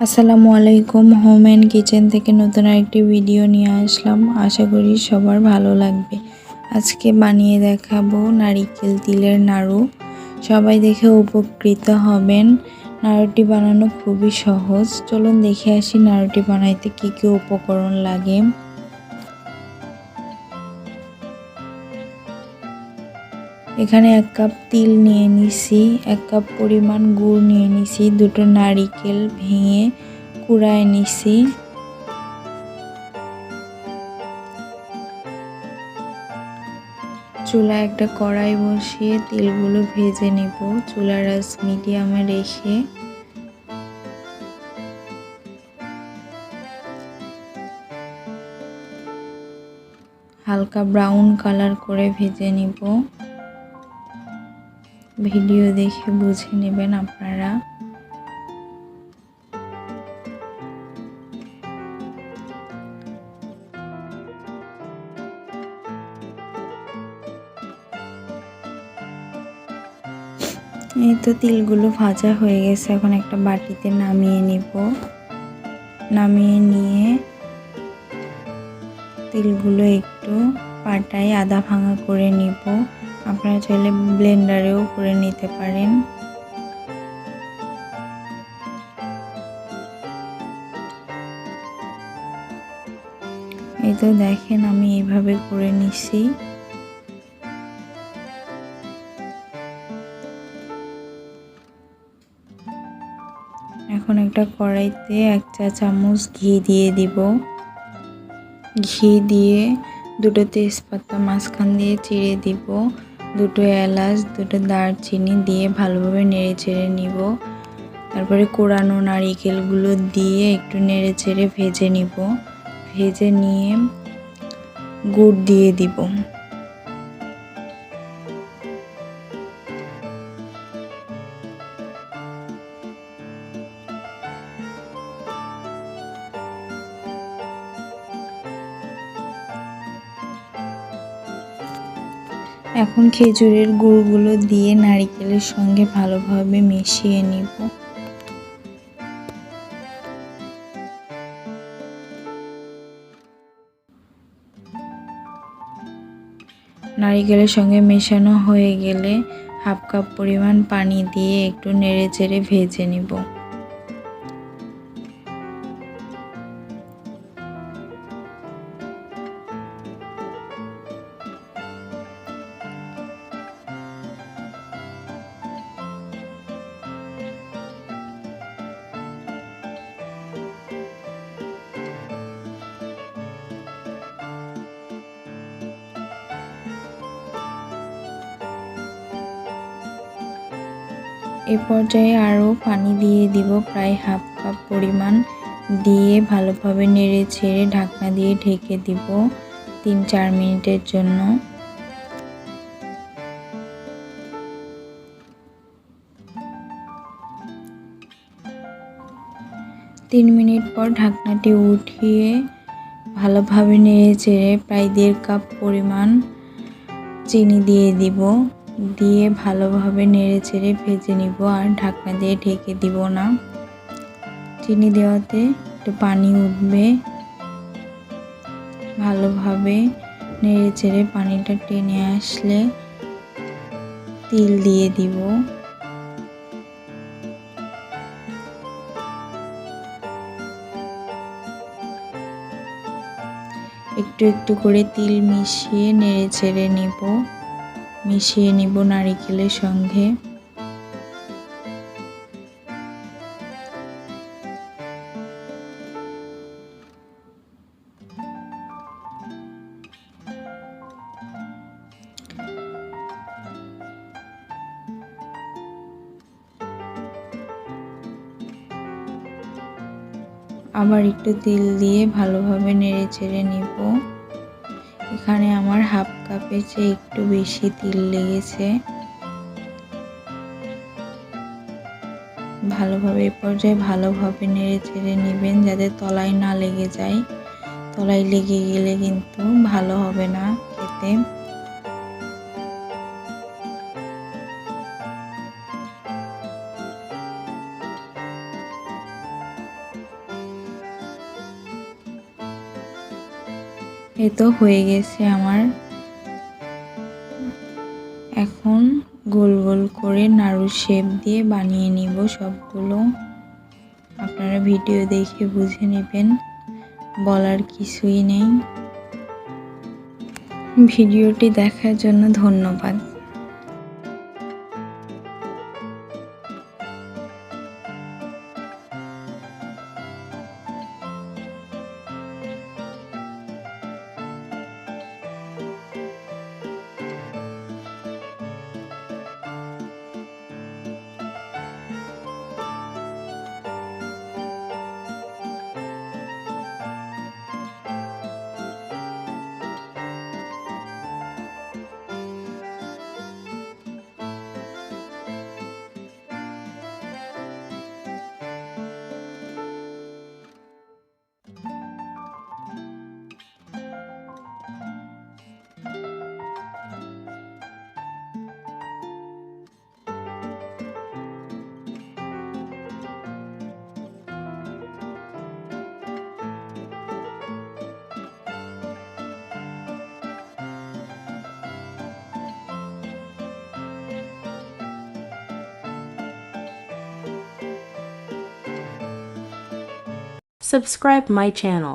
আসসালামু আলাইকুম। Home and kitchen থেকে নতুন আরেকটি ভিডিও নিয়ে আসলাম। আশা করি সবার ভালো লাগবে। আজকে বানিয়ে দেখাবো নারিকেল তিলের নাড়ু। সবাই দেখে উপকৃত হবেন। নাড়ুটি বানানো খুবই সহজ। চলুন দেখে আসি নাড়ুটি বানাইতে কী কী উপকরণ লাগে। এখানে 1 কাপ তিল নিয়ে নিছি, 1 কাপ পরিমাণ গুড় নিয়ে নিছি, 2টো নারিকেল ভেঙে কুড়ায় নিছি। চুলায় একটা কড়াই বসিয়ে তিলগুলো ভেজে নিব। চুলার আঁচ মিডিয়ামে রেখে হালকা ব্রাউন কালার করে ভেজে নিব। ভিডিও দেখে বুঝে নেবেন আপনারা। এই তো তিলগুলো ভাজা হয়ে গেছে, এখন একটা বাটিতে নামিয়ে নিব। নামিয়ে নিয়ে তিলগুলো একটু পাটায় আধা ভাঙা করে নিব। আপনারা চাইলে ব্লেন্ডারেও করে নিতে পারেন। এই তো দেখেন আমি এইভাবে করে নিছি। এখন একটা কড়াইতে 1 চা চামচ ঘি দিয়ে দিব। ঘি দিয়ে 2টো তেজপাতা মাঝখান দিয়ে চিড়ে দিব, 2টো এলাচ, 2টো দারচিনি দিয়ে ভালোভাবে নেড়ে চেড়ে নিব। তারপরে কোড়ানো নারিকেলগুলো দিয়ে একটু নেড়ে চেড়ে ভেজে নিব। ভেজে নিয়ে গুড় দিয়ে দিব। এখন খেজুরের গুড়গুলো দিয়ে নারিকেলের সঙ্গে ভালোভাবে মিশিয়ে নিব। নারিকেলের সঙ্গে মেশানো হয়ে গেলে 1/2 কাপ পরিমাণ পানি দিয়ে একটু নেড়ে চেড়ে ভেজে নিব। এ পর্যায়ে আরও পানি দিয়ে দিব, প্রায় 1/2 কাপ পরিমাণ দিয়ে ভালোভাবে নেড়ে ছেড়ে ঢাকনা দিয়ে ঢেকে দিব 3-4 মিনিটের জন্য। 3 মিনিট পর ঢাকনাটি উঠিয়ে ভালোভাবে নেড়ে চেড়ে প্রায় 1.5 কাপ পরিমাণ চিনি দিয়ে দিব। দিয়ে ভালোভাবে নেড়ে চেড়ে ভেজে নিব, আর ঢাকনা দিয়ে ঢেকে দিব না। চিনি দেওয়াতে একটু পানি উঠবে। ভালোভাবে নেড়ে চেড়ে পানিটা টেনে আসলে তিল দিয়ে দিব। একটু একটু করে তিল মিশিয়ে নেড়ে চেড়ে মিশিয়ে নিব নারিকেলের সঙ্গে। আবার একটু তিল দিয়ে ভালোভাবে নেড়ে চেড়ে নিব। এখানে আমার 1/2 কাপের চেয়ে একটু বেশি তিল লেগেছে। ভালোভাবে এ পর্যায়ে ভালোভাবে নেড়ে চেড়ে নেবেন, যাতে তলায় না লেগে যায়। তলায় লেগে গেলে কিন্তু ভালো হবে না খেতে। এই তো হয়ে গেছে আমার। এখন গোল গোল করে নাড়ু শেপ দিয়ে বানিয়ে নিব সবগুলো। আপনারা ভিডিও দেখে বুঝে নেবেন, বলার কিছুই নেই। ভিডিওটি দেখার জন্য ধন্যবাদ। Subscribe my channel.